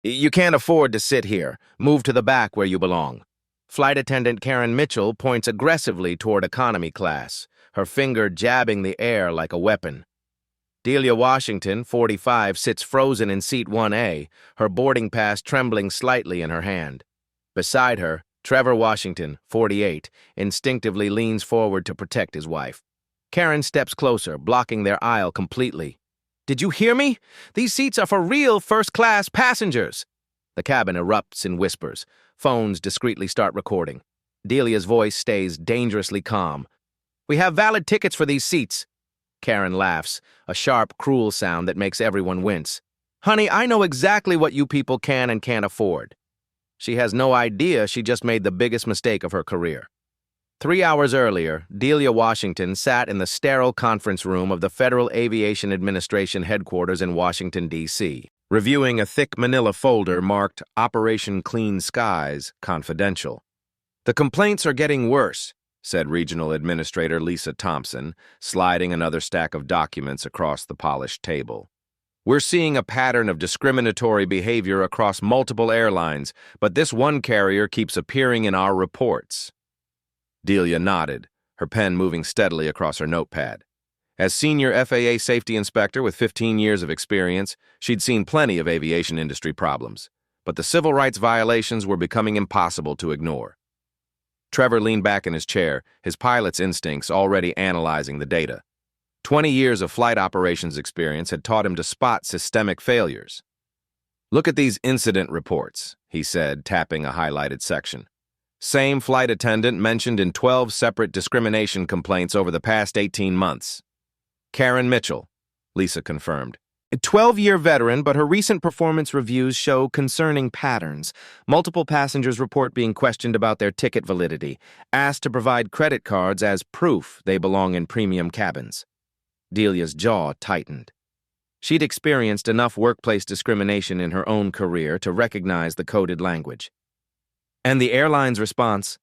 You can't afford to sit here. Move to the back where you belong. Flight attendant Karen Mitchell points aggressively toward economy class, her finger jabbing the air like a weapon. Delia Washington, 45, sits frozen in seat 1A, her boarding pass trembling slightly in her hand. Beside her, Trevor Washington, 48, instinctively leans forward to protect his wife. Karen steps closer, blocking their aisle completely. "Did you hear me? These seats are for real first-class passengers." The cabin erupts in whispers. Phones discreetly start recording. Delia's voice stays dangerously calm. "We have valid tickets for these seats." Karen laughs, a sharp, cruel sound that makes everyone wince. "Honey, I know exactly what you people can and can't afford." She has no idea she just made the biggest mistake of her career. 3 hours earlier, Delia Washington sat in the sterile conference room of the Federal Aviation Administration headquarters in Washington, D.C., reviewing a thick manila folder marked Operation Clean Skies, Confidential. "The complaints are getting worse," said Regional Administrator Lisa Thompson, sliding another stack of documents across the polished table. "We're seeing a pattern of discriminatory behavior across multiple airlines, but this one carrier keeps appearing in our reports." Delia nodded, her pen moving steadily across her notepad. As senior FAA safety inspector with 15 years of experience, she'd seen plenty of aviation industry problems, but the civil rights violations were becoming impossible to ignore. Trevor leaned back in his chair, his pilot's instincts already analyzing the data. 20 years of flight operations experience had taught him to spot systemic failures. "Look at these incident reports," he said, tapping a highlighted section. "Same flight attendant mentioned in 12 separate discrimination complaints over the past 18 months. Karen Mitchell," Lisa confirmed. "A 12-year veteran, but her recent performance reviews show concerning patterns. Multiple passengers report being questioned about their ticket validity, asked to provide credit cards as proof they belong in premium cabins." Delia's jaw tightened. She'd experienced enough workplace discrimination in her own career to recognize the coded language. And the airline's response?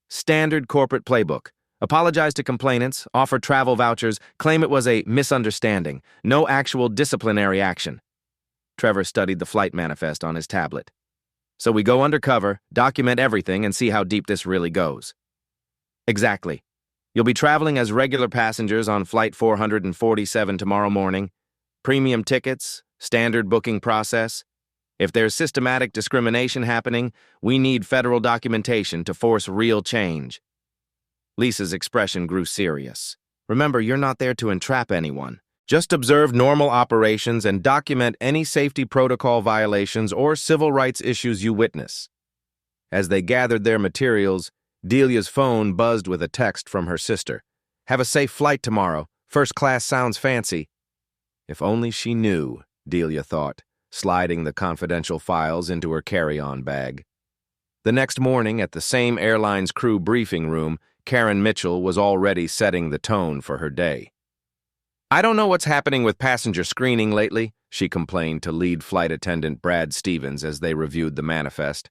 Standard corporate playbook. Apologize to complainants, offer travel vouchers, claim it was a misunderstanding. No actual disciplinary action. Trevor studied the flight manifest on his tablet. "So we go undercover, document everything, and see how deep this really goes." "Exactly. You'll be traveling as regular passengers on Flight 447 tomorrow morning. Premium tickets, standard booking process. If there's systematic discrimination happening, we need federal documentation to force real change." Lisa's expression grew serious. "Remember, you're not there to entrap anyone. Just observe normal operations and document any safety protocol violations or civil rights issues you witness." As they gathered their materials, Delia's phone buzzed with a text from her sister. "Have a safe flight tomorrow. First class sounds fancy." If only she knew, Delia thought, sliding the confidential files into her carry-on bag. The next morning, at the same airline's crew briefing room, Karen Mitchell was already setting the tone for her day. "I don't know what's happening with passenger screening lately," she complained to lead flight attendant Brad Stevens as they reviewed the manifest.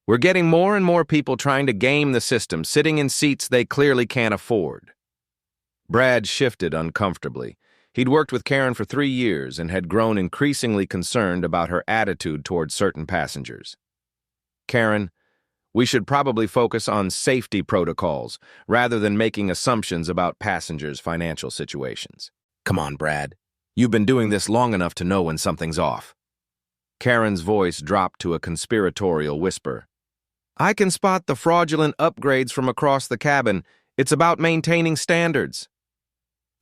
"We're getting more and more people trying to game the system, sitting in seats they clearly can't afford." Brad shifted uncomfortably. He'd worked with Karen for 3 years and had grown increasingly concerned about her attitude toward certain passengers. "Karen, we should probably focus on safety protocols rather than making assumptions about passengers' financial situations." "Come on, Brad. You've been doing this long enough to know when something's off." Karen's voice dropped to a conspiratorial whisper. "I can spot the fraudulent upgrades from across the cabin. It's about maintaining standards."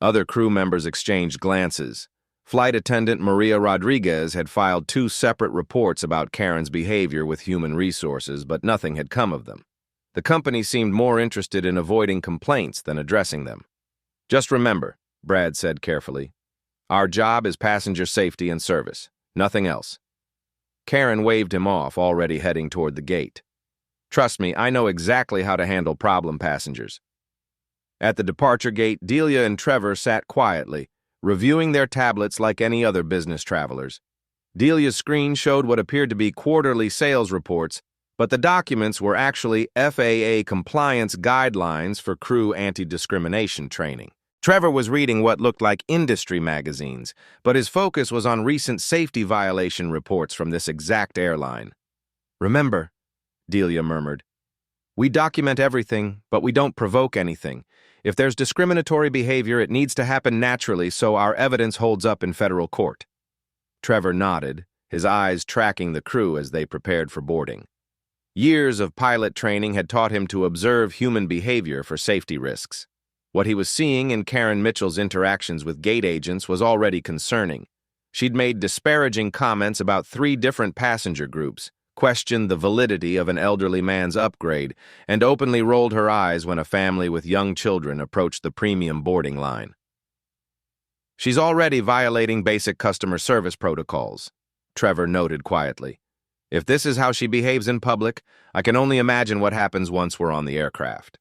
Other crew members exchanged glances. Flight attendant Maria Rodriguez had filed 2 separate reports about Karen's behavior with human resources, but nothing had come of them. The company seemed more interested in avoiding complaints than addressing them. "Just remember," Brad said carefully, "our job is passenger safety and service, nothing else." Karen waved him off, already heading toward the gate. "Trust me, I know exactly how to handle problem passengers." At the departure gate, Delia and Trevor sat quietly, reviewing their tablets like any other business travelers. Delia's screen showed what appeared to be quarterly sales reports, but the documents were actually FAA compliance guidelines for crew anti-discrimination training. Trevor was reading what looked like industry magazines, but his focus was on recent safety violation reports from this exact airline. "Remember," Delia murmured, "we document everything, but we don't provoke anything. If there's discriminatory behavior, it needs to happen naturally so our evidence holds up in federal court." Trevor nodded, his eyes tracking the crew as they prepared for boarding. Years of pilot training had taught him to observe human behavior for safety risks. What he was seeing in Karen Mitchell's interactions with gate agents was already concerning. She'd made disparaging comments about 3 different passenger groups, questioned the validity of an elderly man's upgrade, and openly rolled her eyes when a family with young children approached the premium boarding line. "She's already violating basic customer service protocols," Trevor noted quietly. "If this is how she behaves in public, I can only imagine what happens once we're on the aircraft."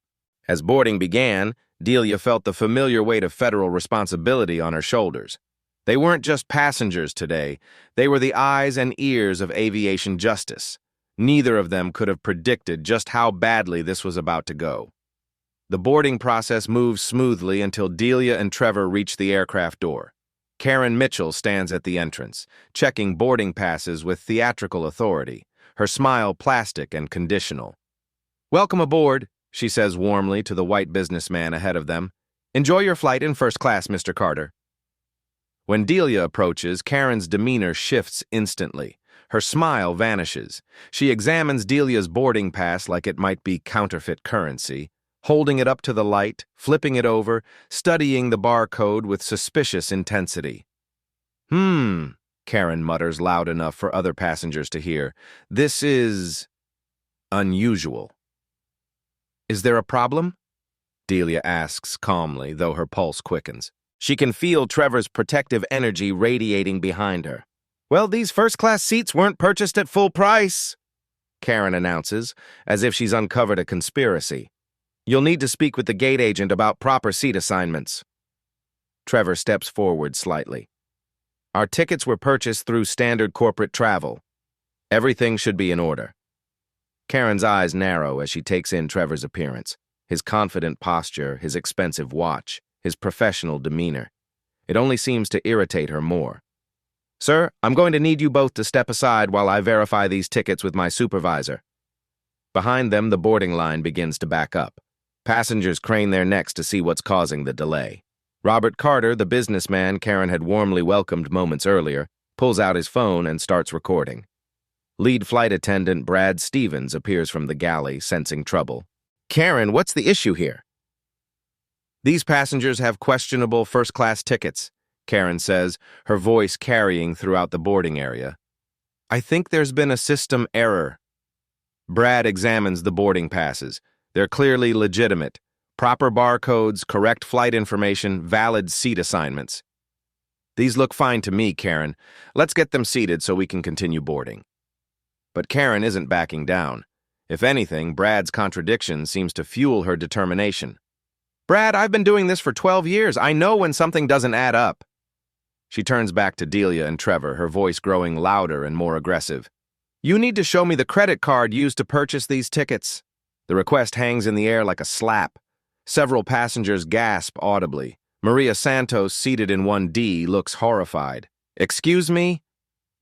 As boarding began, Delia felt the familiar weight of federal responsibility on her shoulders. They weren't just passengers today, they were the eyes and ears of aviation justice. Neither of them could have predicted just how badly this was about to go. The boarding process moves smoothly until Delia and Trevor reach the aircraft door. Karen Mitchell stands at the entrance, checking boarding passes with theatrical authority, her smile plastic and conditional. "Welcome aboard," she says warmly to the white businessman ahead of them. "Enjoy your flight in first class, Mr. Carter." When Delia approaches, Karen's demeanor shifts instantly. Her smile vanishes. She examines Delia's boarding pass like it might be counterfeit currency, holding it up to the light, flipping it over, studying the barcode with suspicious intensity. Karen mutters loud enough for other passengers to hear. "This is unusual." "Is there a problem?" Delia asks calmly, though her pulse quickens. She can feel Trevor's protective energy radiating behind her. "Well, these first-class seats weren't purchased at full price," Karen announces, as if she's uncovered a conspiracy. "You'll need to speak with the gate agent about proper seat assignments." Trevor steps forward slightly. "Our tickets were purchased through standard corporate travel. Everything should be in order." Karen's eyes narrow as she takes in Trevor's appearance, his confident posture, his expensive watch, his professional demeanor. It only seems to irritate her more. "Sir, I'm going to need you both to step aside while I verify these tickets with my supervisor." Behind them, the boarding line begins to back up. Passengers crane their necks to see what's causing the delay. Robert Carter, the businessman Karen had warmly welcomed moments earlier, pulls out his phone and starts recording. Lead flight attendant Brad Stevens appears from the galley, sensing trouble. "Karen, what's the issue here?" "These passengers have questionable first-class tickets," Karen says, her voice carrying throughout the boarding area. "I think there's been a system error." Brad examines the boarding passes. They're clearly legitimate. Proper barcodes, correct flight information, valid seat assignments. "These look fine to me, Karen. Let's get them seated so we can continue boarding." But Karen isn't backing down. If anything, Brad's contradiction seems to fuel her determination. "Brad, I've been doing this for 12 years. I know when something doesn't add up." She turns back to Delia and Trevor, her voice growing louder and more aggressive. "You need to show me the credit card used to purchase these tickets." The request hangs in the air like a slap. Several passengers gasp audibly. Maria Santos, seated in 1D, looks horrified. "Excuse me?"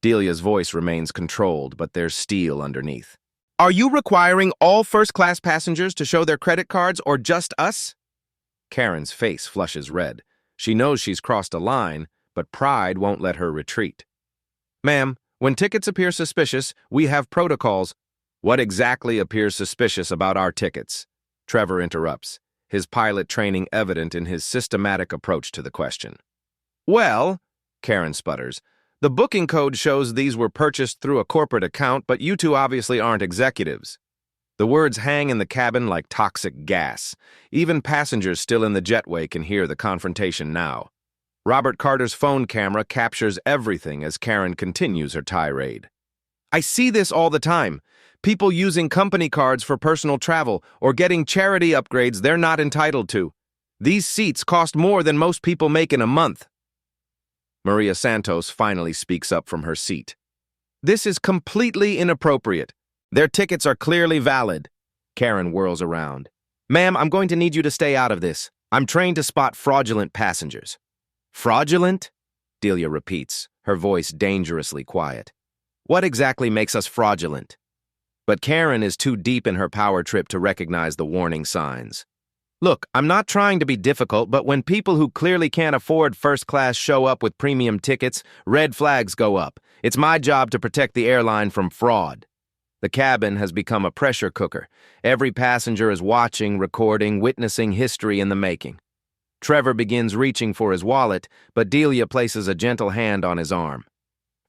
Delia's voice remains controlled, but there's steel underneath. "Are you requiring all first-class passengers to show their credit cards or just us?" Karen's face flushes red. She knows she's crossed a line, but pride won't let her retreat. "Ma'am, when tickets appear suspicious, we have protocols." "What exactly appears suspicious about our tickets?" Trevor interrupts, his pilot training evident in his systematic approach to the question. "Well," Karen sputters, "the booking code shows these were purchased through a corporate account, but you two obviously aren't executives." The words hang in the cabin like toxic gas. Even passengers still in the jetway can hear the confrontation now. Robert Carter's phone camera captures everything as Karen continues her tirade. "I see this all the time. People using company cards for personal travel or getting charity upgrades they're not entitled to. These seats cost more than most people make in a month." Maria Santos finally speaks up from her seat. "This is completely inappropriate. Their tickets are clearly valid." Karen whirls around. "Ma'am, I'm going to need you to stay out of this. I'm trained to spot fraudulent passengers. Fraudulent? Delia repeats, her voice dangerously quiet. What exactly makes us fraudulent? But Karen is too deep in her power trip to recognize the warning signs. Look, I'm not trying to be difficult, but when people who clearly can't afford first class show up with premium tickets, red flags go up. It's my job to protect the airline from fraud. The cabin has become a pressure cooker. Every passenger is watching, recording, witnessing history in the making. Trevor begins reaching for his wallet, but Delia places a gentle hand on his arm.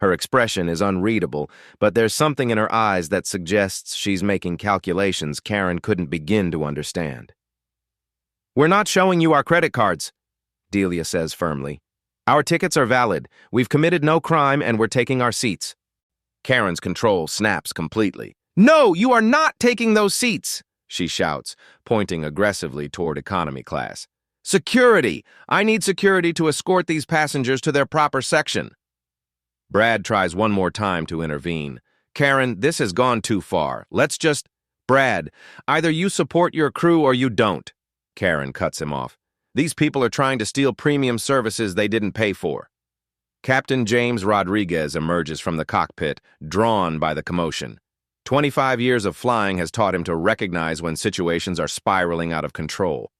Her expression is unreadable, but there's something in her eyes that suggests she's making calculations Karen couldn't begin to understand. We're not showing you our credit cards, Delia says firmly. Our tickets are valid. We've committed no crime and we're taking our seats. Karen's control snaps completely. No, you are not taking those seats, she shouts, pointing aggressively toward economy class. Security! I need security to escort these passengers to their proper section. Brad tries one more time to intervene. Karen, this has gone too far. Brad, either you support your crew or you don't. Karen cuts him off. These people are trying to steal premium services they didn't pay for. Captain James Rodriguez emerges from the cockpit, drawn by the commotion. 25 years of flying has taught him to recognize when situations are spiraling out of control.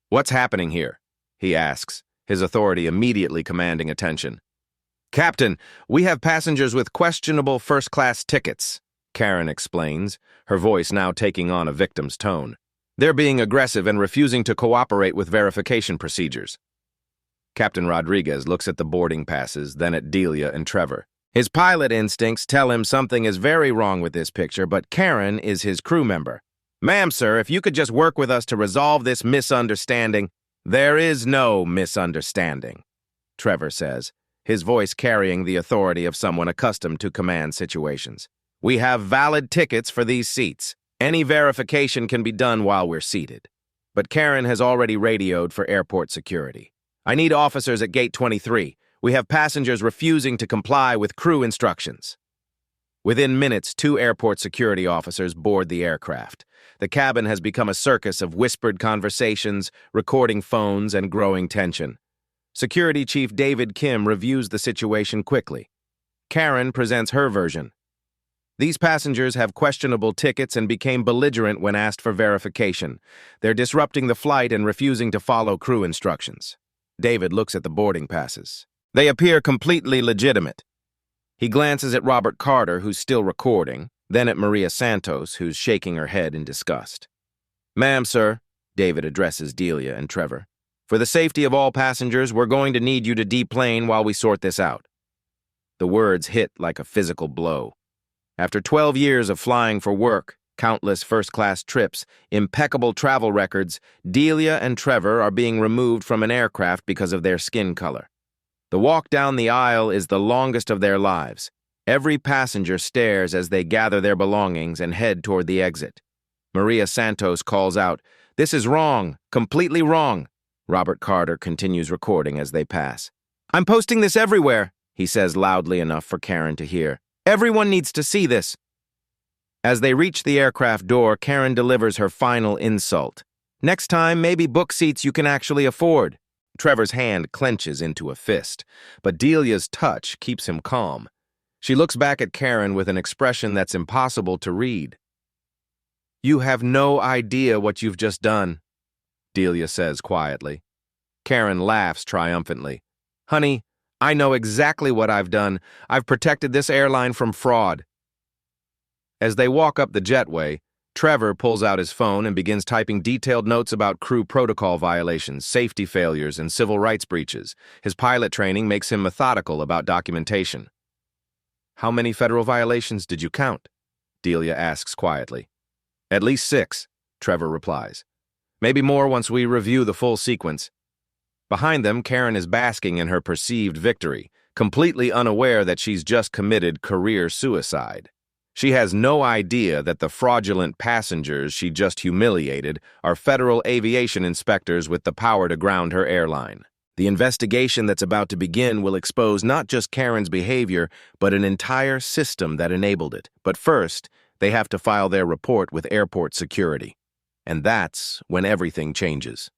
What's happening here? He asks, his authority immediately commanding attention. Captain, we have passengers with questionable first-class tickets, Karen explains, her voice now taking on a victim's tone. They're being aggressive and refusing to cooperate with verification procedures. Captain Rodriguez looks at the boarding passes, then at Delia and Trevor. His pilot instincts tell him something is very wrong with this picture, but Karen is his crew member. Ma'am, sir, if you could just work with us to resolve this misunderstanding. There is no misunderstanding, Trevor says, his voice carrying the authority of someone accustomed to command situations. We have valid tickets for these seats. Any verification can be done while we're seated. But Karen has already radioed for airport security. I need officers at Gate 23. We have passengers refusing to comply with crew instructions. Within minutes, 2 airport security officers board the aircraft. The cabin has become a circus of whispered conversations, recording phones, and growing tension. Security Chief David Kim reviews the situation quickly. Karen presents her version. These passengers have questionable tickets and became belligerent when asked for verification. They're disrupting the flight and refusing to follow crew instructions. David looks at the boarding passes. They appear completely legitimate. He glances at Robert Carter, who's still recording, then at Maria Santos, who's shaking her head in disgust. Ma'am, sir, David addresses Delia and Trevor. For the safety of all passengers, we're going to need you to deplane while we sort this out. The words hit like a physical blow. After 12 years of flying for work, countless first-class trips, impeccable travel records, Delia and Trevor are being removed from an aircraft because of their skin color. The walk down the aisle is the longest of their lives. Every passenger stares as they gather their belongings and head toward the exit. Maria Santos calls out, "This is wrong, completely wrong." Robert Carter continues recording as they pass. "I'm posting this everywhere," he says loudly enough for Karen to hear. "Everyone needs to see this." As they reach the aircraft door, Karen delivers her final insult. "Next time, maybe book seats you can actually afford." Trevor's hand clenches into a fist, but Delia's touch keeps him calm. She looks back at Karen with an expression that's impossible to read. "You have no idea what you've just done," Delia says quietly. Karen laughs triumphantly. "Honey, I know exactly what I've done. I've protected this airline from fraud." As they walk up the jetway, Trevor pulls out his phone and begins typing detailed notes about crew protocol violations, safety failures, and civil rights breaches. His pilot training makes him methodical about documentation. "How many federal violations did you count?" Delia asks quietly. "At least 6, Trevor replies. "Maybe more once we review the full sequence." Behind them, Karen is basking in her perceived victory, completely unaware that she's just committed career suicide. She has no idea that the fraudulent passengers she just humiliated are federal aviation inspectors with the power to ground her airline. The investigation that's about to begin will expose not just Karen's behavior, but an entire system that enabled it. But first, they have to file their report with airport security. And that's when everything changes.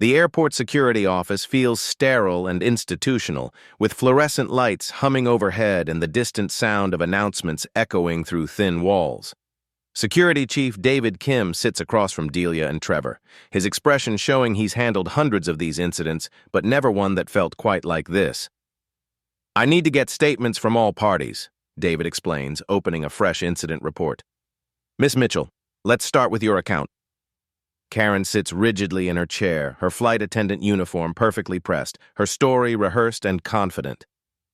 The airport security office feels sterile and institutional, with fluorescent lights humming overhead and the distant sound of announcements echoing through thin walls. Security Chief David Kim sits across from Delia and Trevor, his expression showing he's handled hundreds of these incidents, but never one that felt quite like this. "I need to get statements from all parties," David explains, opening a fresh incident report. "Miss Mitchell, let's start with your account." Karen sits rigidly in her chair, her flight attendant uniform perfectly pressed, her story rehearsed and confident.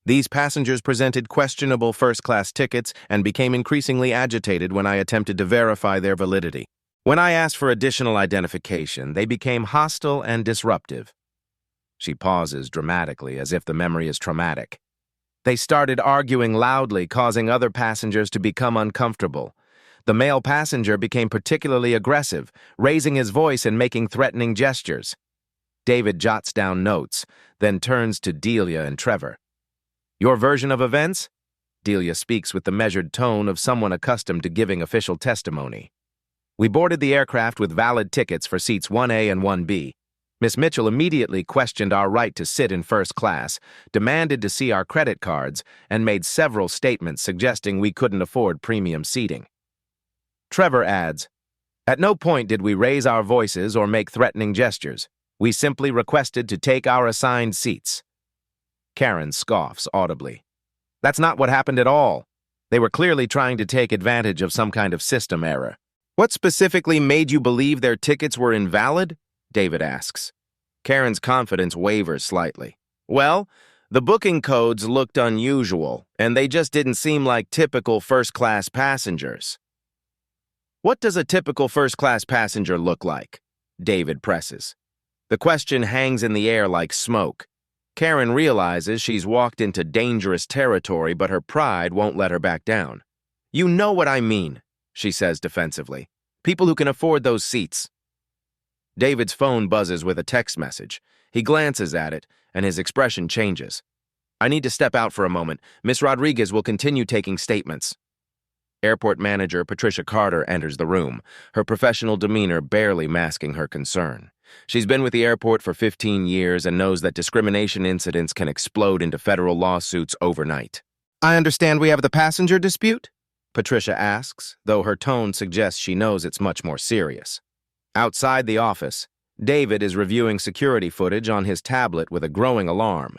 These passengers presented questionable first-class tickets and became increasingly agitated when I attempted to verify their validity. When I asked for additional identification, they became hostile and disruptive. She pauses dramatically, as if the memory is traumatic. They started arguing loudly, causing other passengers to become uncomfortable. The male passenger became particularly aggressive, raising his voice and making threatening gestures. David jots down notes, then turns to Delia and Trevor. "Your version of events?" Delia speaks with the measured tone of someone accustomed to giving official testimony. "We boarded the aircraft with valid tickets for seats 1A and 1B. Miss Mitchell immediately questioned our right to sit in first class, demanded to see our credit cards, and made several statements suggesting we couldn't afford premium seating." Trevor adds, "At no point did we raise our voices or make threatening gestures. We simply requested to take our assigned seats." Karen scoffs audibly. "That's not what happened at all. They were clearly trying to take advantage of some kind of system error." "What specifically made you believe their tickets were invalid?" David asks. Karen's confidence wavers slightly. "Well, the booking codes looked unusual, and they just didn't seem like typical first-class passengers." "What does a typical first-class passenger look like?" David presses. The question hangs in the air like smoke. Karen realizes she's walked into dangerous territory, but her pride won't let her back down. "You know what I mean," she says defensively. "People who can afford those seats." David's phone buzzes with a text message. He glances at it, and his expression changes. "I need to step out for a moment. Miss Rodriguez will continue taking statements." Airport manager Patricia Carter enters the room, her professional demeanor barely masking her concern. She's been with the airport for 15 years and knows that discrimination incidents can explode into federal lawsuits overnight. "I understand we have the passenger dispute?" Patricia asks, though her tone suggests she knows it's much more serious. Outside the office, David is reviewing security footage on his tablet with a growing alarm.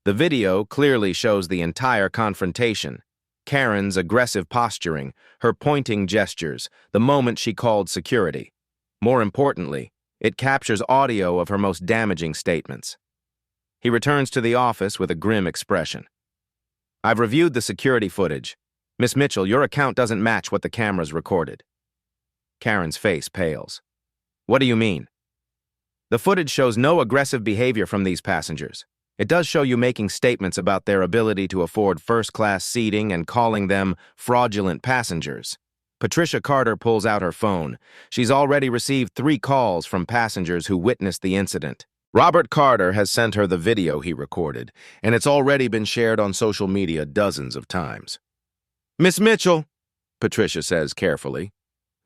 The video clearly shows the entire confrontation. Karen's aggressive posturing, her pointing gestures, the moment she called security. More importantly, it captures audio of her most damaging statements. He returns to the office with a grim expression. "I've reviewed the security footage. Miss Mitchell, your account doesn't match what the cameras recorded." Karen's face pales. "What do you mean?" "The footage shows no aggressive behavior from these passengers. It does show you making statements about their ability to afford first-class seating and calling them fraudulent passengers." Patricia Carter pulls out her phone. She's already received 3 calls from passengers who witnessed the incident. Robert Carter has sent her the video he recorded, and it's already been shared on social media dozens of times. "Miss Mitchell," Patricia says carefully,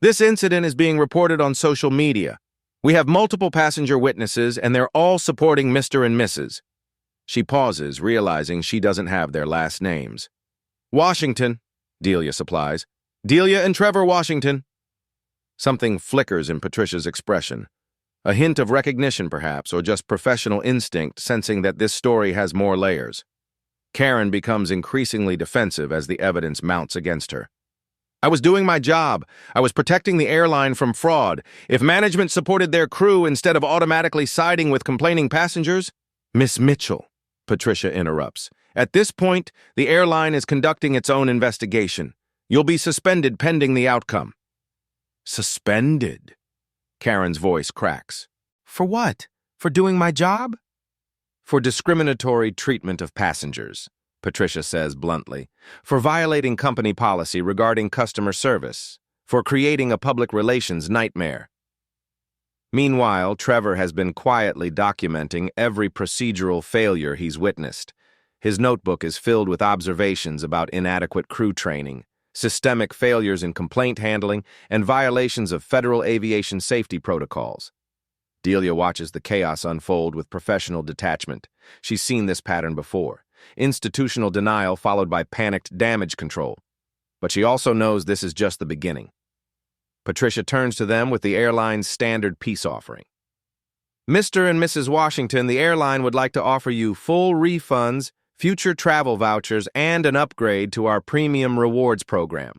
"this incident is being reported on social media. We have multiple passenger witnesses, and they're all supporting Mr. and Mrs." She pauses, realizing she doesn't have their last names. "Washington," Delia supplies. "Delia and Trevor Washington." Something flickers in Patricia's expression. A hint of recognition, perhaps, or just professional instinct, sensing that this story has more layers. Karen becomes increasingly defensive as the evidence mounts against her. "I was doing my job. I was protecting the airline from fraud. If management supported their crew instead of automatically siding with complaining passengers—" "Miss Mitchell," Patricia interrupts. "At this point, the airline is conducting its own investigation. You'll be suspended pending the outcome." "Suspended?" Karen's voice cracks. "For what? For doing my job?" "For discriminatory treatment of passengers," Patricia says bluntly. "For violating company policy regarding customer service. For creating a public relations nightmare." Meanwhile, Trevor has been quietly documenting every procedural failure he's witnessed. His notebook is filled with observations about inadequate crew training, systemic failures in complaint handling, and violations of federal aviation safety protocols. Delia watches the chaos unfold with professional detachment. She's seen this pattern before. Institutional denial followed by panicked damage control. But she also knows this is just the beginning. Patricia turns to them with the airline's standard peace offering. Mr. and Mrs. Washington, the airline would like to offer you full refunds, future travel vouchers, and an upgrade to our premium rewards program.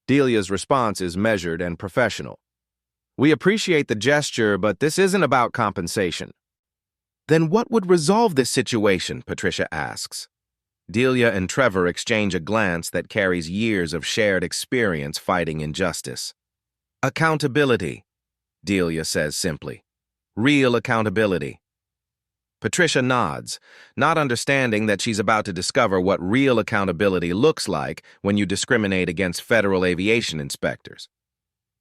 Delia's response is measured and professional. We appreciate the gesture, but this isn't about compensation. Then what would resolve this situation? Patricia asks. Delia and Trevor exchange a glance that carries years of shared experience fighting injustice. Accountability, Delia says simply. Real accountability. Patricia nods, not understanding that she's about to discover what real accountability looks like when you discriminate against federal aviation inspectors.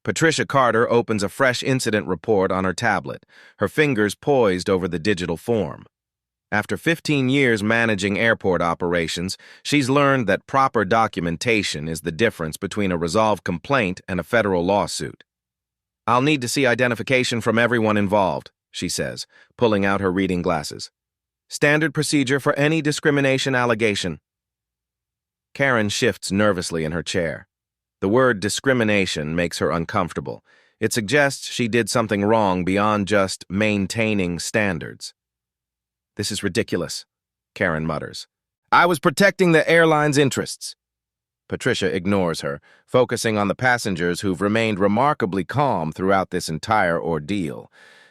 Patricia Carter opens a fresh incident report on her tablet, her fingers poised over the digital form. After 15 years managing airport operations, she's learned that proper documentation is the difference between a resolved complaint and a federal lawsuit. I'll need to see identification from everyone involved, she says, pulling out her reading glasses. Standard procedure for any discrimination allegation. Karen shifts nervously in her chair. The word discrimination makes her uncomfortable. It suggests she did something wrong beyond just maintaining standards. This is ridiculous, Karen mutters. I was protecting the airline's interests. Patricia ignores her, focusing on the passengers who've remained remarkably calm throughout this entire ordeal.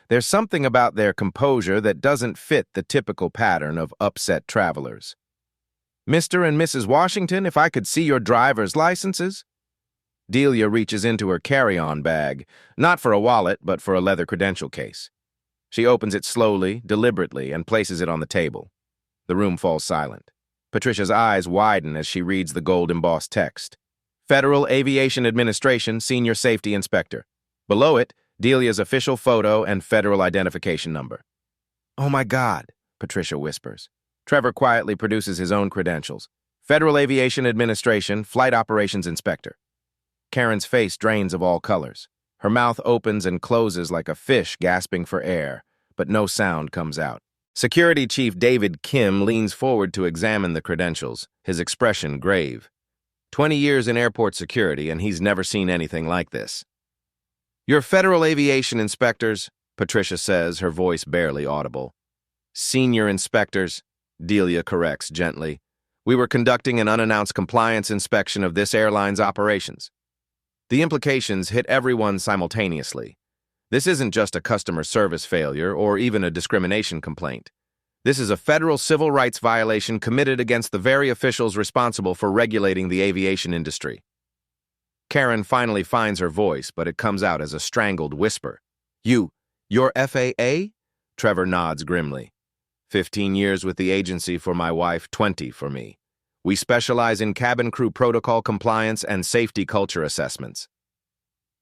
There's something about their composure that doesn't fit the typical pattern of upset travelers. Mr. and Mrs. Washington, if I could see your driver's licenses? Delia reaches into her carry-on bag, not for a wallet, but for a leather credential case. She opens it slowly, deliberately, and places it on the table. The room falls silent. Patricia's eyes widen as she reads the gold-embossed text. Federal Aviation Administration Senior Safety Inspector. Below it, Delia's official photo and federal identification number. Oh my God, Patricia whispers. Trevor quietly produces his own credentials. Federal Aviation Administration Flight Operations Inspector. Karen's face drains of all colors. Her mouth opens and closes like a fish gasping for air, but no sound comes out. Security Chief David Kim leans forward to examine the credentials, his expression grave. 20 years in airport security, and he's never seen anything like this. Your federal aviation inspectors, Patricia says, her voice barely audible. Senior inspectors, Delia corrects gently. We were conducting an unannounced compliance inspection of this airline's operations. The implications hit everyone simultaneously. This isn't just a customer service failure or even a discrimination complaint. This is a federal civil rights violation committed against the very officials responsible for regulating the aviation industry. Karen finally finds her voice, but it comes out as a strangled whisper. You're FAA? Trevor nods grimly. 15 years with the agency for my wife, 20 for me. We specialize in cabin crew protocol compliance and safety culture assessments.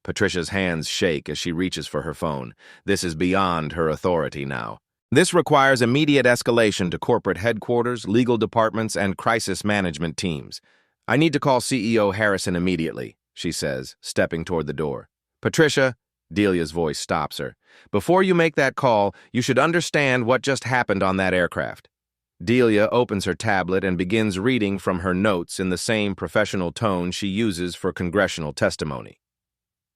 Patricia's hands shake as she reaches for her phone. This is beyond her authority now. This requires immediate escalation to corporate headquarters, legal departments, and crisis management teams. I need to call CEO Harrison immediately, she says, stepping toward the door. Patricia, Delia's voice stops her. Before you make that call, you should understand what just happened on that aircraft. Delia opens her tablet and begins reading from her notes in the same professional tone she uses for congressional testimony.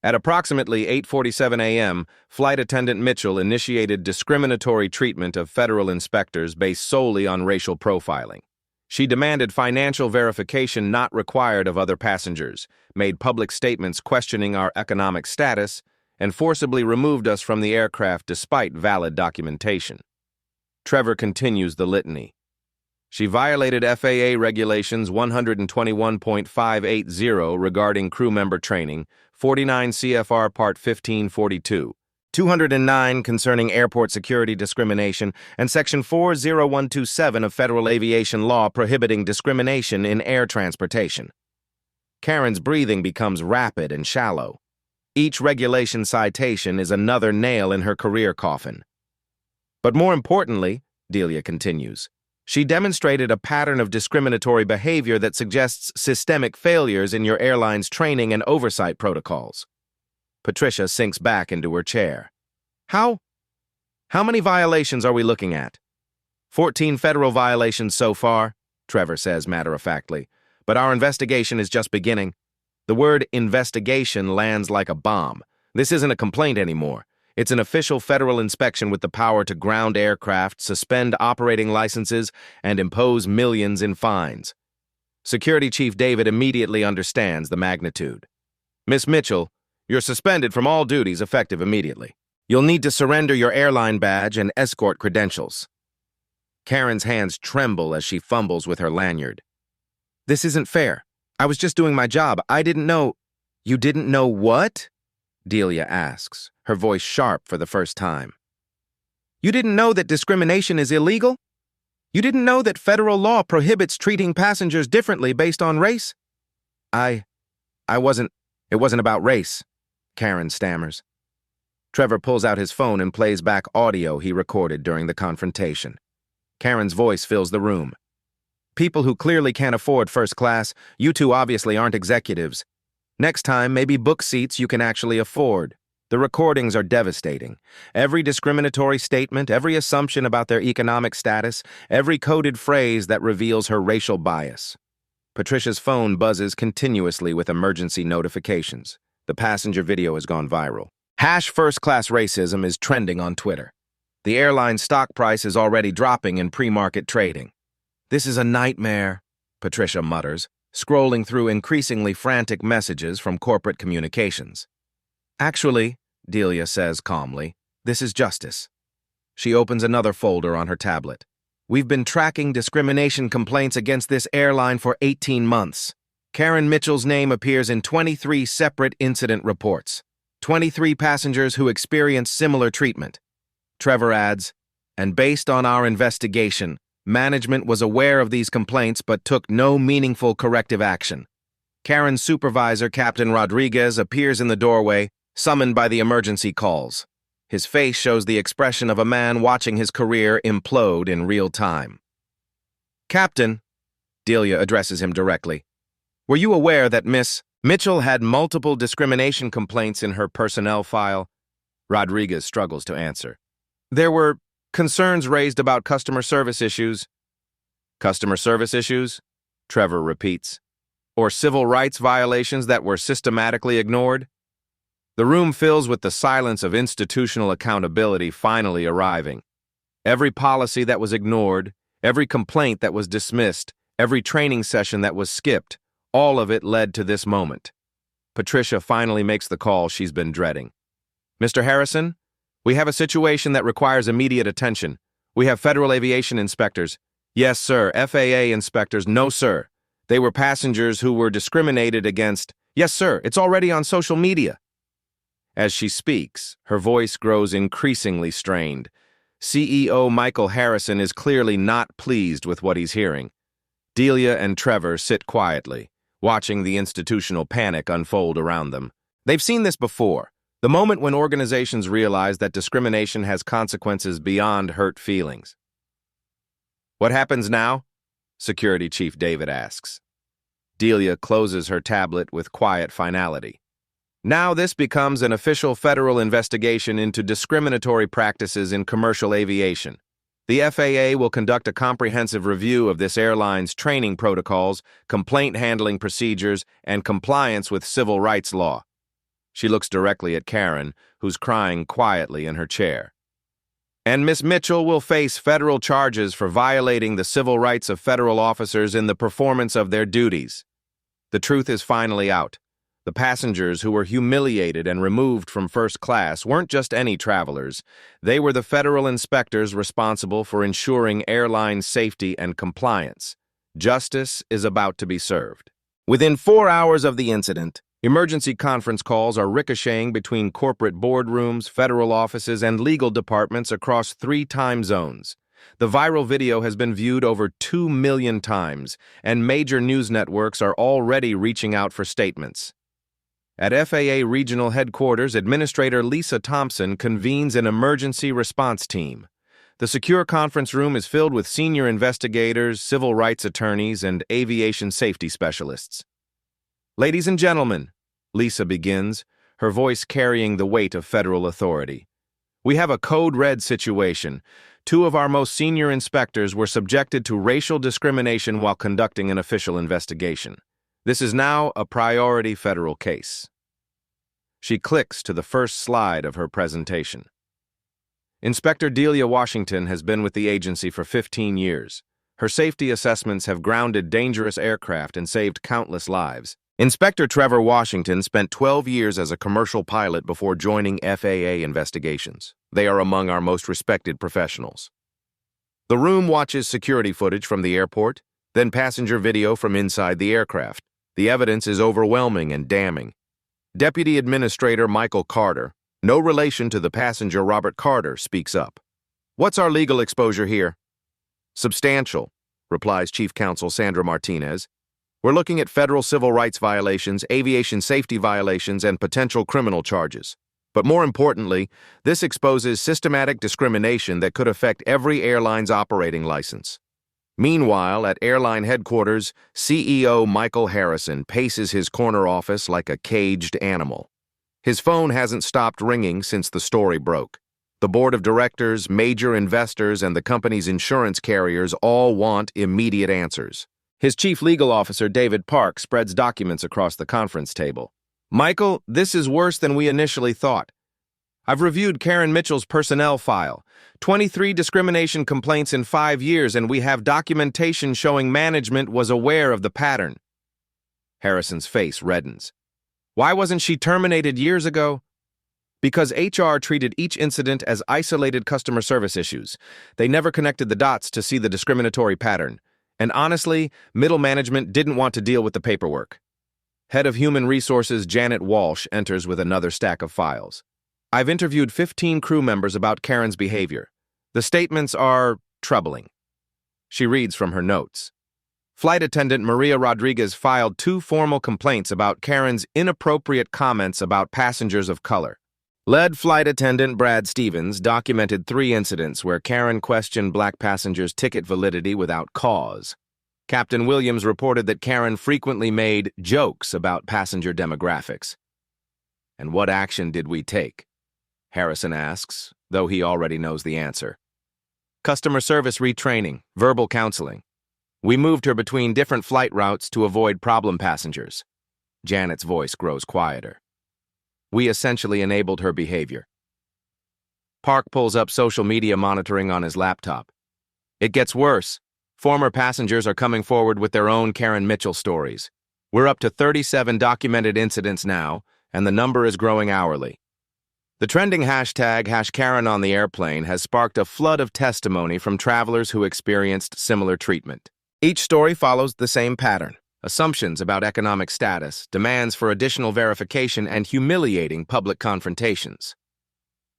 At approximately 8:47 a.m., Flight Attendant Mitchell initiated discriminatory treatment of federal inspectors based solely on racial profiling. She demanded financial verification not required of other passengers, made public statements questioning our economic status, and forcibly removed us from the aircraft despite valid documentation. Trevor continues the litany. She violated FAA Regulations 121.580 regarding crew member training, 49 CFR Part 1542, 209 concerning airport security discrimination, and Section 40127 of Federal Aviation Law prohibiting discrimination in air transportation. Karen's breathing becomes rapid and shallow. Each regulation citation is another nail in her career coffin. But more importantly, Delia continues, she demonstrated a pattern of discriminatory behavior that suggests systemic failures in your airline's training and oversight protocols. Patricia sinks back into her chair. How How many violations are we looking at? 14 federal violations so far, Trevor says matter-of-factly. But our investigation is just beginning. The word investigation lands like a bomb. This isn't a complaint anymore. It's an official federal inspection with the power to ground aircraft, suspend operating licenses, and impose millions in fines. Security Chief David immediately understands the magnitude. Miss Mitchell, you're suspended from all duties effective immediately. You'll need to surrender your airline badge and escort credentials. Karen's hands tremble as she fumbles with her lanyard. This isn't fair. I was just doing my job. I didn't know. You didn't know what? Delia asks, her voice sharp for the first time. You didn't know that discrimination is illegal? You didn't know that federal law prohibits treating passengers differently based on race? It wasn't about race, Karen stammers. Trevor pulls out his phone and plays back audio he recorded during the confrontation. Karen's voice fills the room. People who clearly can't afford first class, you two obviously aren't executives. Next time, maybe book seats you can actually afford. The recordings are devastating. Every discriminatory statement, every assumption about their economic status, every coded phrase that reveals her racial bias. Patricia's phone buzzes continuously with emergency notifications. The passenger video has gone viral. #first-class racism is trending on Twitter. The airline stock price is already dropping in pre-market trading. This is a nightmare, Patricia mutters, scrolling through increasingly frantic messages from corporate communications. Actually, Delia says calmly, this is justice. She opens another folder on her tablet. We've been tracking discrimination complaints against this airline for 18 months. Karen Mitchell's name appears in 23 separate incident reports. 23 passengers who experienced similar treatment. Trevor adds, and based on our investigation, management was aware of these complaints but took no meaningful corrective action. Karen's supervisor, Captain Rodriguez, appears in the doorway, summoned by the emergency calls. His face shows the expression of a man watching his career implode in real time. Captain, Delia addresses him directly, were you aware that Miss Mitchell had multiple discrimination complaints in her personnel file? Rodriguez struggles to answer. There were concerns raised about customer service issues. Customer service issues? Trevor repeats. Or civil rights violations that were systematically ignored? The room fills with the silence of institutional accountability finally arriving. Every policy that was ignored, every complaint that was dismissed, every training session that was skipped, all of it led to this moment. Patricia finally makes the call she's been dreading. Mr. Harrison, we have a situation that requires immediate attention. We have federal aviation inspectors. Yes, sir. FAA inspectors. No, sir. They were passengers who were discriminated against. Yes, sir. It's already on social media. As she speaks, her voice grows increasingly strained. CEO Michael Harrison is clearly not pleased with what he's hearing. Delia and Trevor sit quietly, watching the institutional panic unfold around them. They've seen this before. The moment when organizations realize that discrimination has consequences beyond hurt feelings. What happens now? Security Chief David asks. Delia closes her tablet with quiet finality. Now this becomes an official federal investigation into discriminatory practices in commercial aviation. The FAA will conduct a comprehensive review of this airline's training protocols, complaint handling procedures, and compliance with civil rights law. She looks directly at Karen, who's crying quietly in her chair. And Miss Mitchell will face federal charges for violating the civil rights of federal officers in the performance of their duties. The truth is finally out. The passengers who were humiliated and removed from first class weren't just any travelers. They were the federal inspectors responsible for ensuring airline safety and compliance. Justice is about to be served. Within 4 hours of the incident, emergency conference calls are ricocheting between corporate boardrooms, federal offices, and legal departments across 3 time zones. The viral video has been viewed over 2 million times, and major news networks are already reaching out for statements. At FAA Regional Headquarters, Administrator Lisa Thompson convenes an emergency response team. The secure conference room is filled with senior investigators, civil rights attorneys, and aviation safety specialists. Ladies and gentlemen, Lisa begins, her voice carrying the weight of federal authority. We have a code red situation. Two of our most senior inspectors were subjected to racial discrimination while conducting an official investigation. This is now a priority federal case. She clicks to the first slide of her presentation. Inspector Delia Washington has been with the agency for 15 years. Her safety assessments have grounded dangerous aircraft and saved countless lives. Inspector Trevor Washington spent 12 years as a commercial pilot before joining FAA investigations. They are among our most respected professionals. The room watches security footage from the airport, then passenger video from inside the aircraft. The evidence is overwhelming and damning. Deputy Administrator Michael Carter, no relation to the passenger Robert Carter, speaks up. "What's our legal exposure here?" "Substantial," replies Chief Counsel Sandra Martinez. "We're looking at federal civil rights violations, aviation safety violations, and potential criminal charges. But more importantly, this exposes systematic discrimination that could affect every airline's operating license." Meanwhile, at airline headquarters, CEO Michael Harrison paces his corner office like a caged animal. His phone hasn't stopped ringing since the story broke. The board of directors, major investors, and the company's insurance carriers all want immediate answers. His chief legal officer, David Park, spreads documents across the conference table. "Michael, this is worse than we initially thought. I've reviewed Karen Mitchell's personnel file. 23 discrimination complaints in 5 years, and we have documentation showing management was aware of the pattern." Harrison's face reddens. "Why wasn't she terminated years ago?" "Because HR treated each incident as isolated customer service issues. They never connected the dots to see the discriminatory pattern. And honestly, middle management didn't want to deal with the paperwork." Head of Human Resources Janet Walsh enters with another stack of files. "I've interviewed 15 crew members about Karen's behavior. The statements are troubling." She reads from her notes. Flight attendant Maria Rodriguez filed 2 formal complaints about Karen's inappropriate comments about passengers of color. Lead flight attendant Brad Stevens documented 3 incidents where Karen questioned black passengers' ticket validity without cause. Captain Williams reported that Karen frequently made jokes about passenger demographics. "And what action did we take?" Harrison asks, though he already knows the answer. "Customer service retraining, verbal counseling. We moved her between different flight routes to avoid problem passengers." Janet's voice grows quieter. "We essentially enabled her behavior." Park pulls up social media monitoring on his laptop. "It gets worse. Former passengers are coming forward with their own Karen Mitchell stories. We're up to 37 documented incidents now, and the number is growing hourly." The trending hashtag #Karen on the airplane has sparked a flood of testimony from travelers who experienced similar treatment. Each story follows the same pattern: assumptions about economic status, demands for additional verification, and humiliating public confrontations.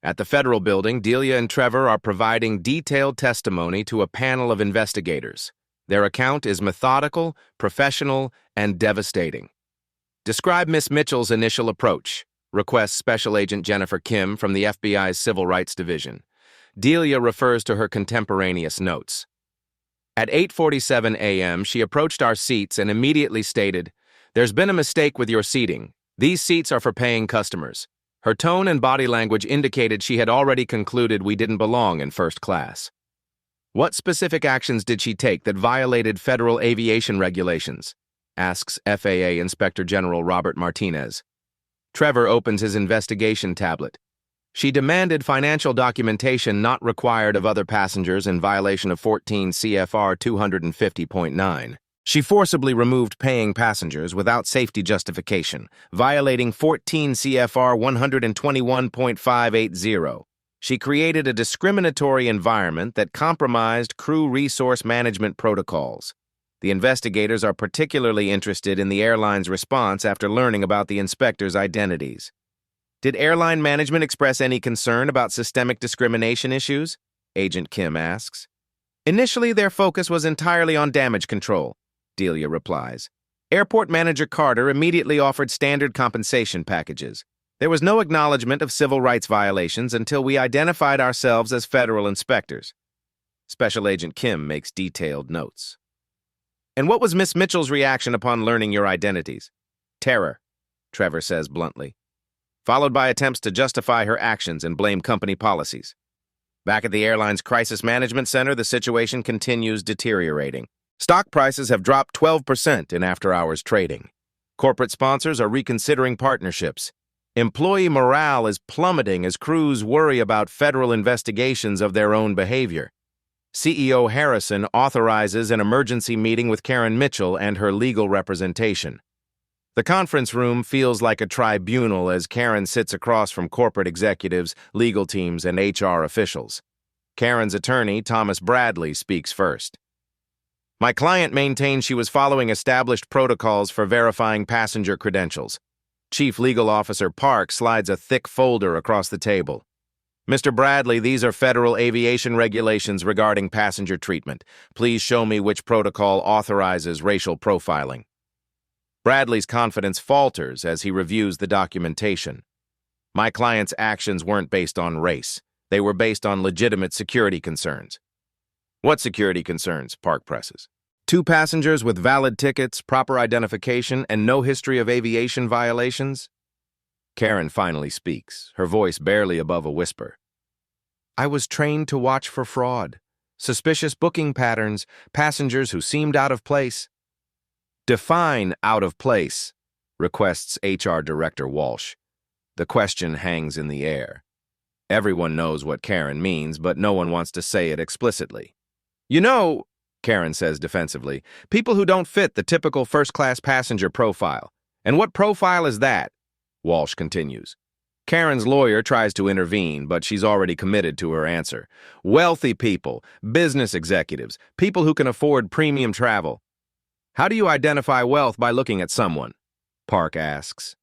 At the federal building, Delia and Trevor are providing detailed testimony to a panel of investigators. Their account is methodical, professional, and devastating. "Describe Miss Mitchell's initial approach," requests Special Agent Jennifer Kim from the FBI's Civil Rights Division. Delia refers to her contemporaneous notes. "At 8:47 a.m., she approached our seats and immediately stated, 'There's been a mistake with your seating. These seats are for paying customers.' Her tone and body language indicated she had already concluded we didn't belong in first class." "What specific actions did she take that violated federal aviation regulations?" asks FAA Inspector General Robert Martinez. Trevor opens his investigation tablet. "She demanded financial documentation not required of other passengers in violation of 14 CFR 250.9. She forcibly removed paying passengers without safety justification, violating 14 CFR 121.580. She created a discriminatory environment that compromised crew resource management protocols. The investigators are particularly interested in the airline's response after learning about the inspectors' identities." "Did airline management express any concern about systemic discrimination issues?" Agent Kim asks. "Initially, their focus was entirely on damage control," Delia replies. "Airport Manager Carter immediately offered standard compensation packages. There was no acknowledgement of civil rights violations until we identified ourselves as federal inspectors." Special Agent Kim makes detailed notes. "And what was Miss Mitchell's reaction upon learning your identities?" "Terror," Trevor says bluntly. followed by attempts to justify her actions and blame company policies. Back at the airline's crisis management center, the situation continues deteriorating. Stock prices have dropped 12% in after-hours trading. Corporate sponsors are reconsidering partnerships. Employee morale is plummeting as crews worry about federal investigations of their own behavior. CEO Harrison authorizes an emergency meeting with Karen Mitchell and her legal representation. The conference room feels like a tribunal as Karen sits across from corporate executives, legal teams, and HR officials. Karen's attorney, Thomas Bradley, speaks first. My client maintains she was following established protocols for verifying passenger credentials. Chief Legal Officer Park slides a thick folder across the table. Mr. Bradley, these are federal aviation regulations regarding passenger treatment. Please show me which protocol authorizes racial profiling. Bradley's confidence falters as he reviews the documentation. My client's actions weren't based on race. They were based on legitimate security concerns. What security concerns? Park presses. 2 passengers with valid tickets, proper identification, and no history of aviation violations? Karen finally speaks, her voice barely above a whisper. I was trained to watch for fraud, suspicious booking patterns, passengers who seemed out of place. Define out of place, requests HR Director Walsh. The question hangs in the air. Everyone knows what Karen means, but no one wants to say it explicitly. You know, Karen says defensively, people who don't fit the typical first-class passenger profile. And what profile is that? Walsh continues. Karen's lawyer tries to intervene, but she's already committed to her answer. Wealthy people, business executives, people who can afford premium travel. How do you identify wealth by looking at someone? Park asks.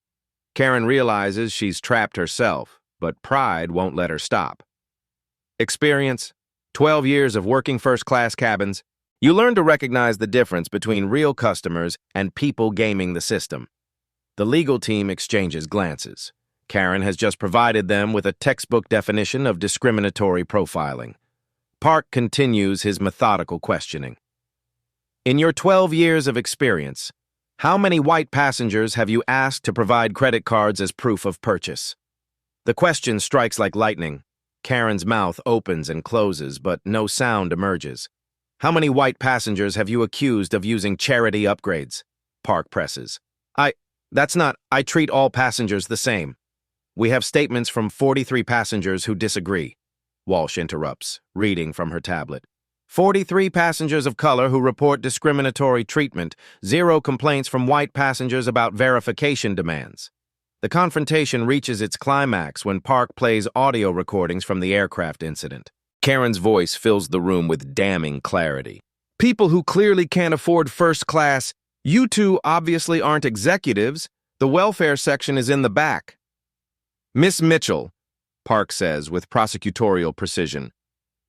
Karen realizes she's trapped herself, but pride won't let her stop. Experience, 12 years of working first-class cabins. You learn to recognize the difference between real customers and people gaming the system. The legal team exchanges glances. Karen has just provided them with a textbook definition of discriminatory profiling. Park continues his methodical questioning. In your 12 years of experience, how many white passengers have you asked to provide credit cards as proof of purchase? The question strikes like lightning. Karen's mouth opens and closes, but no sound emerges. How many white passengers have you accused of using charity upgrades? Park presses. I treat all passengers the same. We have statements from 43 passengers who disagree. Walsh interrupts, reading from her tablet. 43 passengers of color who report discriminatory treatment, 0 complaints from white passengers about verification demands. The confrontation reaches its climax when Park plays audio recordings from the aircraft incident. Karen's voice fills the room with damning clarity. People who clearly can't afford first class. You two obviously aren't executives. The welfare section is in the back. Miss Mitchell, Park says with prosecutorial precision,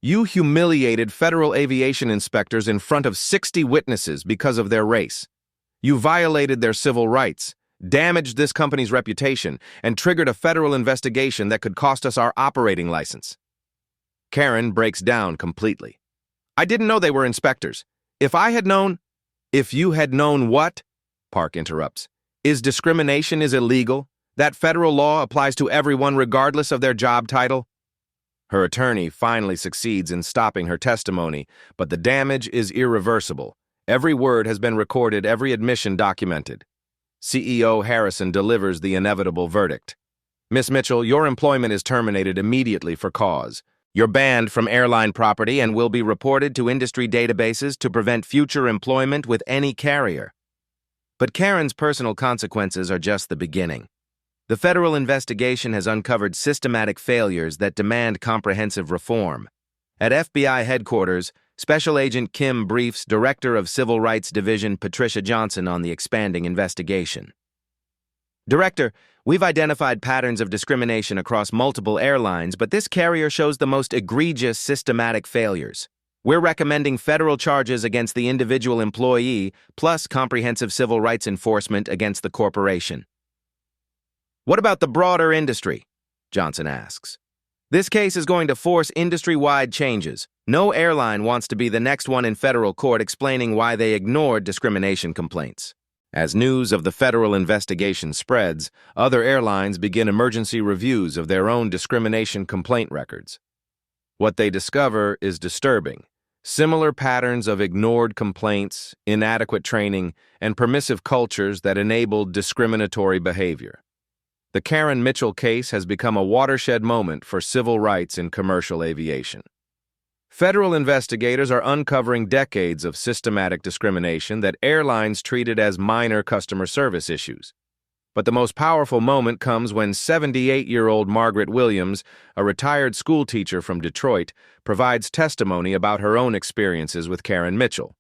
you humiliated federal aviation inspectors in front of 60 witnesses because of their race. You violated their civil rights, damaged this company's reputation, and triggered a federal investigation that could cost us our operating license. Karen breaks down completely. I didn't know they were inspectors. If you had known what? Park interrupts. Is discrimination illegal? That federal law applies to everyone regardless of their job title? Her attorney finally succeeds in stopping her testimony, but the damage is irreversible. Every word has been recorded, every admission documented. CEO Harrison delivers the inevitable verdict. Miss Mitchell, your employment is terminated immediately for cause. You're banned from airline property and will be reported to industry databases to prevent future employment with any carrier. But Karen's personal consequences are just the beginning. The federal investigation has uncovered systematic failures that demand comprehensive reform. At FBI headquarters, Special Agent Kim briefs Director of Civil Rights Division Patricia Johnson on the expanding investigation. Director, we've identified patterns of discrimination across multiple airlines, but this carrier shows the most egregious systematic failures. We're recommending federal charges against the individual employee, plus comprehensive civil rights enforcement against the corporation. What about the broader industry? Johnson asks. This case is going to force industry-wide changes. No airline wants to be the next one in federal court explaining why they ignored discrimination complaints. As news of the federal investigation spreads, other airlines begin emergency reviews of their own discrimination complaint records. What they discover is disturbing. Similar patterns of ignored complaints, inadequate training, and permissive cultures that enabled discriminatory behavior. The Karen Mitchell case has become a watershed moment for civil rights in commercial aviation. Federal investigators are uncovering decades of systematic discrimination that airlines treated as minor customer service issues. But the most powerful moment comes when 78-year-old Margaret Williams, a retired schoolteacher from Detroit, provides testimony about her own experiences with Karen Mitchell.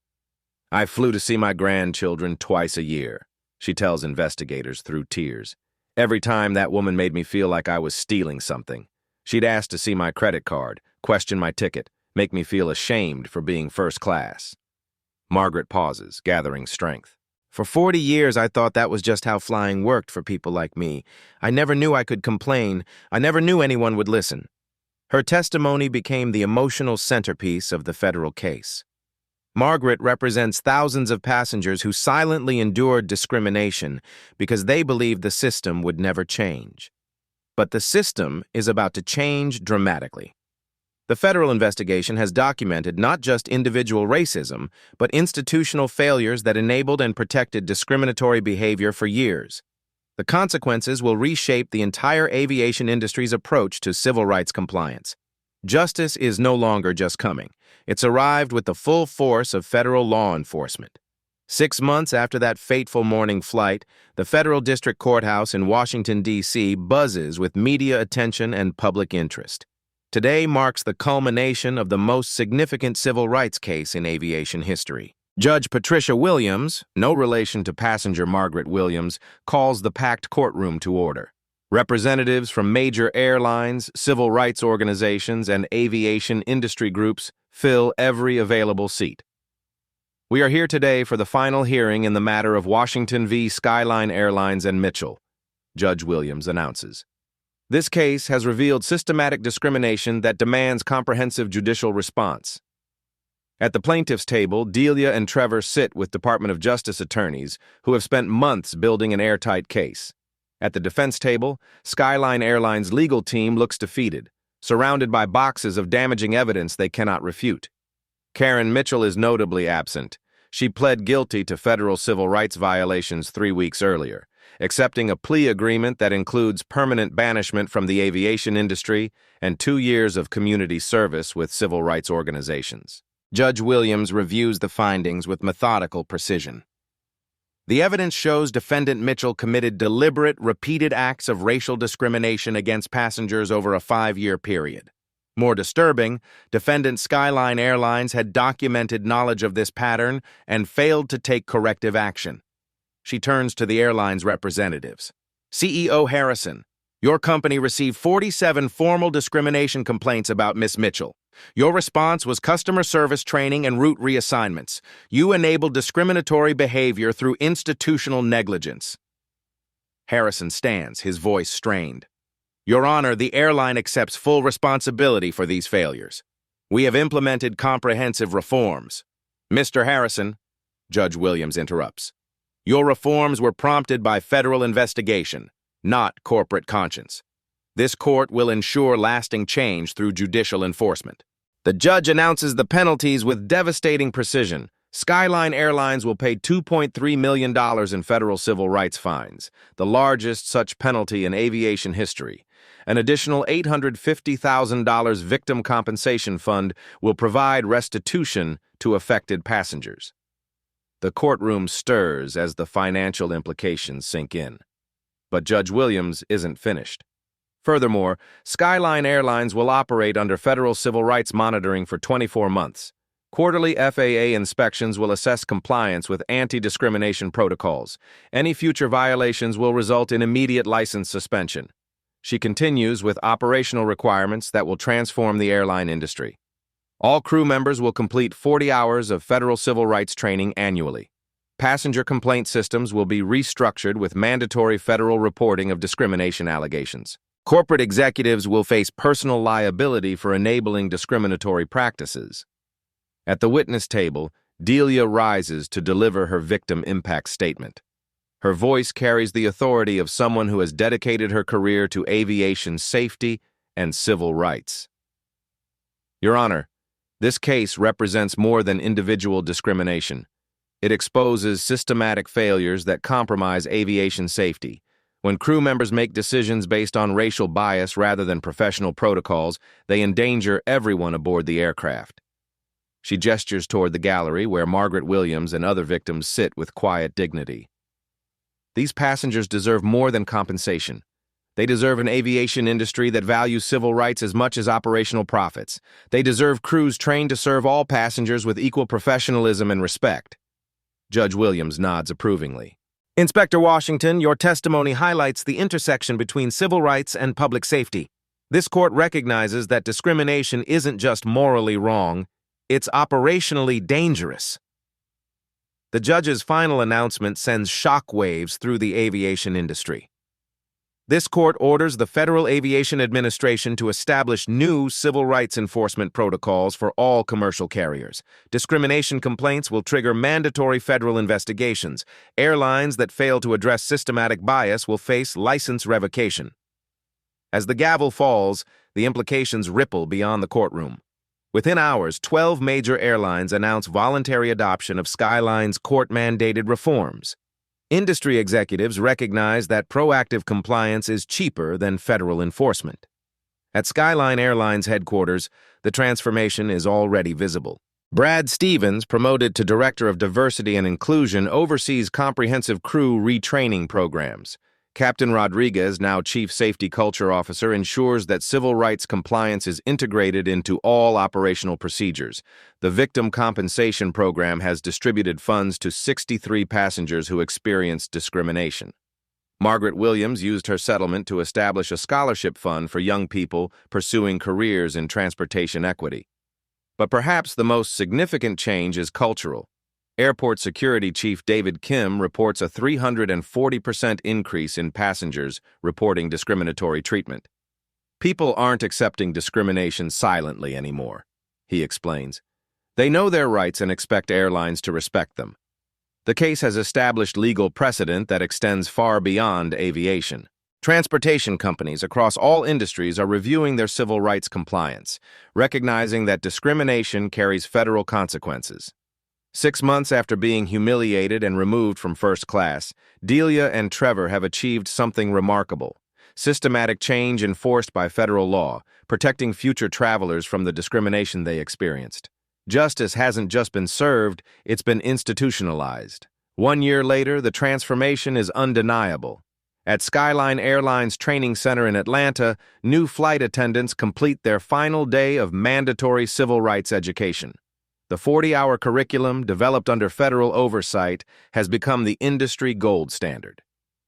"I flew to see my grandchildren twice a year," she tells investigators through tears. "Every time that woman made me feel like I was stealing something. She'd ask to see my credit card, question my ticket, make me feel ashamed for being first class." Margaret pauses, gathering strength. "For 40 years, I thought that was just how flying worked for people like me. I never knew I could complain. I never knew anyone would listen." Her testimony became the emotional centerpiece of the federal case. Margaret represents thousands of passengers who silently endured discrimination because they believed the system would never change. But the system is about to change dramatically. The federal investigation has documented not just individual racism, but institutional failures that enabled and protected discriminatory behavior for years. The consequences will reshape the entire aviation industry's approach to civil rights compliance. Justice is no longer just coming. It's arrived with the full force of federal law enforcement. 6 months after that fateful morning flight, the federal district courthouse in Washington, D.C. buzzes with media attention and public interest. Today marks the culmination of the most significant civil rights case in aviation history. Judge Patricia Williams, no relation to passenger Margaret Williams, calls the packed courtroom to order. Representatives from major airlines, civil rights organizations, and aviation industry groups fill every available seat. "We are here today for the final hearing in the matter of Washington v. Skyline Airlines and Mitchell," Judge Williams announces. "This case has revealed systematic discrimination that demands comprehensive judicial response." At the plaintiff's table, Delia and Trevor sit with Department of Justice attorneys who have spent months building an airtight case. At the defense table, Skyline Airlines' legal team looks defeated, surrounded by boxes of damaging evidence they cannot refute. Karen Mitchell is notably absent. She pled guilty to federal civil rights violations 3 weeks earlier, accepting a plea agreement that includes permanent banishment from the aviation industry and 2 years of community service with civil rights organizations. Judge Williams reviews the findings with methodical precision. The evidence shows defendant Mitchell committed deliberate, repeated acts of racial discrimination against passengers over a 5-year period. More disturbing, defendant Skyline Airlines had documented knowledge of this pattern and failed to take corrective action. She turns to the airline's representatives. "CEO Harrison, your company received 47 formal discrimination complaints about Ms. Mitchell. Your response was customer service training and route reassignments. You enabled discriminatory behavior through institutional negligence." Harrison stands, his voice strained. "Your Honor, the airline accepts full responsibility for these failures. We have implemented comprehensive reforms." "Mr. Harrison," Judge Williams interrupts, "your reforms were prompted by federal investigation, not corporate conscience. This court will ensure lasting change through judicial enforcement." The judge announces the penalties with devastating precision. Skyline Airlines will pay $2.3 million in federal civil rights fines, the largest such penalty in aviation history. An additional $850,000 victim compensation fund will provide restitution to affected passengers. The courtroom stirs as the financial implications sink in. But Judge Williams isn't finished. Furthermore, Skyline Airlines will operate under federal civil rights monitoring for 24 months. Quarterly FAA inspections will assess compliance with anti-discrimination protocols. Any future violations will result in immediate license suspension. She continues with operational requirements that will transform the airline industry. All crew members will complete 40 hours of federal civil rights training annually. Passenger complaint systems will be restructured with mandatory federal reporting of discrimination allegations. Corporate executives will face personal liability for enabling discriminatory practices. At the witness table, Delia rises to deliver her victim impact statement. Her voice carries the authority of someone who has dedicated her career to aviation safety and civil rights. Your Honor, this case represents more than individual discrimination. It exposes systematic failures that compromise aviation safety. When crew members make decisions based on racial bias rather than professional protocols, they endanger everyone aboard the aircraft. She gestures toward the gallery where Margaret Williams and other victims sit with quiet dignity. These passengers deserve more than compensation. They deserve an aviation industry that values civil rights as much as operational profits. They deserve crews trained to serve all passengers with equal professionalism and respect. Judge Williams nods approvingly. Inspector Washington, your testimony highlights the intersection between civil rights and public safety. This court recognizes that discrimination isn't just morally wrong, it's operationally dangerous. The judge's final announcement sends shockwaves through the aviation industry. This court orders the Federal Aviation Administration to establish new civil rights enforcement protocols for all commercial carriers. Discrimination complaints will trigger mandatory federal investigations. Airlines that fail to address systematic bias will face license revocation. As the gavel falls, the implications ripple beyond the courtroom. Within hours, 12 major airlines announce voluntary adoption of Skyline's court-mandated reforms. Industry executives recognize that proactive compliance is cheaper than federal enforcement. At Skyline Airlines headquarters, the transformation is already visible. Brad Stevens, promoted to Director of Diversity and Inclusion, oversees comprehensive crew retraining programs. Captain Rodriguez, now Chief Safety Culture Officer, ensures that civil rights compliance is integrated into all operational procedures. The Victim Compensation Program has distributed funds to 63 passengers who experienced discrimination. Margaret Williams used her settlement to establish a scholarship fund for young people pursuing careers in transportation equity. But perhaps the most significant change is cultural. Airport Security Chief David Kim reports a 340% increase in passengers reporting discriminatory treatment. People aren't accepting discrimination silently anymore, he explains. They know their rights and expect airlines to respect them. The case has established legal precedent that extends far beyond aviation. Transportation companies across all industries are reviewing their civil rights compliance, recognizing that discrimination carries federal consequences. 6 months after being humiliated and removed from first class, Delia and Trevor have achieved something remarkable: systematic change enforced by federal law, protecting future travelers from the discrimination they experienced. Justice hasn't just been served, it's been institutionalized. 1 year later, the transformation is undeniable. At Skyline Airlines Training Center in Atlanta, new flight attendants complete their final day of mandatory civil rights education. The 40-hour curriculum, developed under federal oversight, has become the industry gold standard.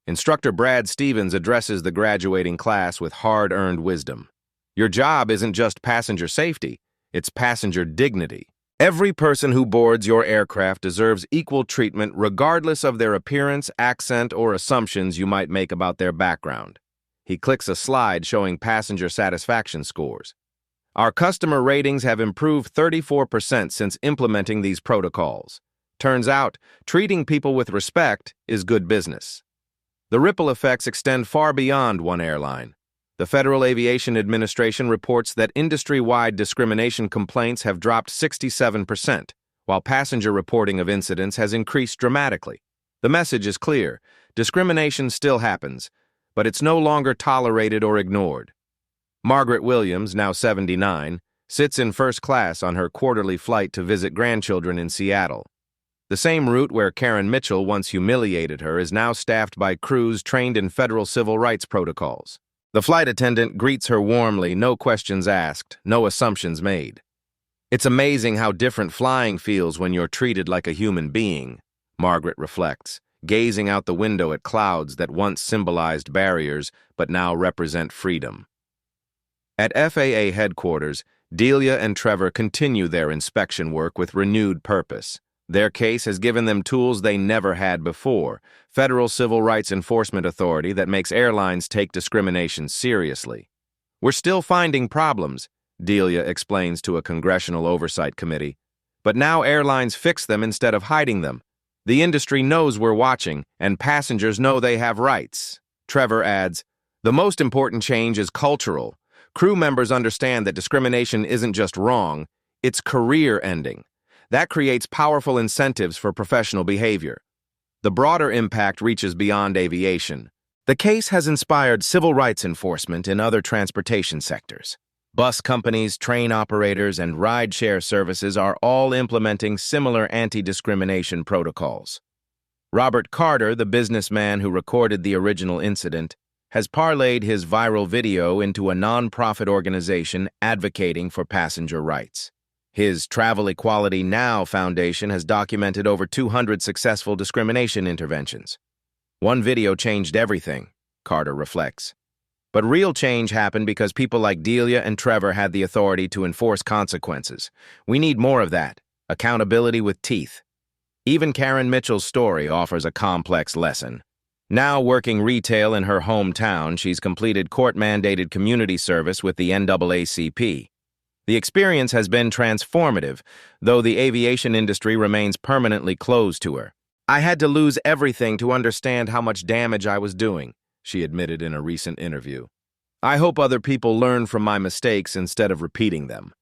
Instructor Brad Stevens addresses the graduating class with hard-earned wisdom. Your job isn't just passenger safety, it's passenger dignity. Every person who boards your aircraft deserves equal treatment regardless of their appearance, accent, or assumptions you might make about their background. He clicks a slide showing passenger satisfaction scores. Our customer ratings have improved 34% since implementing these protocols. Turns out, treating people with respect is good business. The ripple effects extend far beyond one airline. The Federal Aviation Administration reports that industry-wide discrimination complaints have dropped 67%, while passenger reporting of incidents has increased dramatically. The message is clear: discrimination still happens, but it's no longer tolerated or ignored. Margaret Williams, now 79, sits in first class on her quarterly flight to visit grandchildren in Seattle. The same route where Karen Mitchell once humiliated her is now staffed by crews trained in federal civil rights protocols. The flight attendant greets her warmly, no questions asked, no assumptions made. It's amazing how different flying feels when you're treated like a human being, Margaret reflects, gazing out the window at clouds that once symbolized barriers but now represent freedom. At FAA headquarters, Delia and Trevor continue their inspection work with renewed purpose. Their case has given them tools they never had before: federal civil rights enforcement authority that makes airlines take discrimination seriously. We're still finding problems, Delia explains to a congressional oversight committee, but now airlines fix them instead of hiding them. The industry knows we're watching, and passengers know they have rights. Trevor adds, the most important change is cultural. Crew members understand that discrimination isn't just wrong, it's career-ending. That creates powerful incentives for professional behavior. The broader impact reaches beyond aviation. The case has inspired civil rights enforcement in other transportation sectors. Bus companies, train operators, and ride-share services are all implementing similar anti-discrimination protocols. Robert Carter, the businessman who recorded the original incident, has parlayed his viral video into a non-profit organization advocating for passenger rights. His Travel Equality Now Foundation has documented over 200 successful discrimination interventions. One video changed everything, Carter reflects. But real change happened because people like Delia and Trevor had the authority to enforce consequences. We need more of that, accountability with teeth. Even Karen Mitchell's story offers a complex lesson. Now working retail in her hometown, she's completed court-mandated community service with the NAACP. The experience has been transformative, though the aviation industry remains permanently closed to her. I had to lose everything to understand how much damage I was doing, she admitted in a recent interview. I hope other people learn from my mistakes instead of repeating them.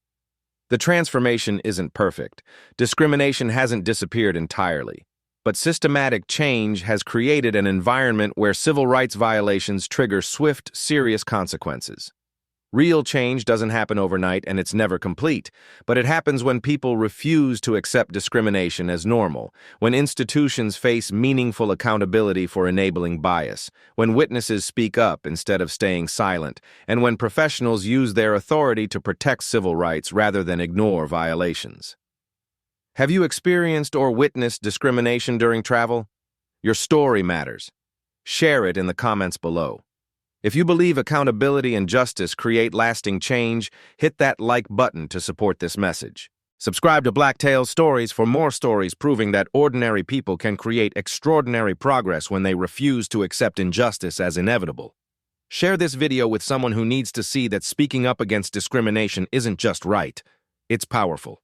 The transformation isn't perfect. Discrimination hasn't disappeared entirely. But systematic change has created an environment where civil rights violations trigger swift, serious consequences. Real change doesn't happen overnight, and it's never complete, but it happens when people refuse to accept discrimination as normal, when institutions face meaningful accountability for enabling bias, when witnesses speak up instead of staying silent, and when professionals use their authority to protect civil rights rather than ignore violations. Have you experienced or witnessed discrimination during travel? Your story matters. Share it in the comments below. If you believe accountability and justice create lasting change, hit that like button to support this message. Subscribe to Blacktail Stories for more stories proving that ordinary people can create extraordinary progress when they refuse to accept injustice as inevitable. Share this video with someone who needs to see that speaking up against discrimination isn't just right, it's powerful.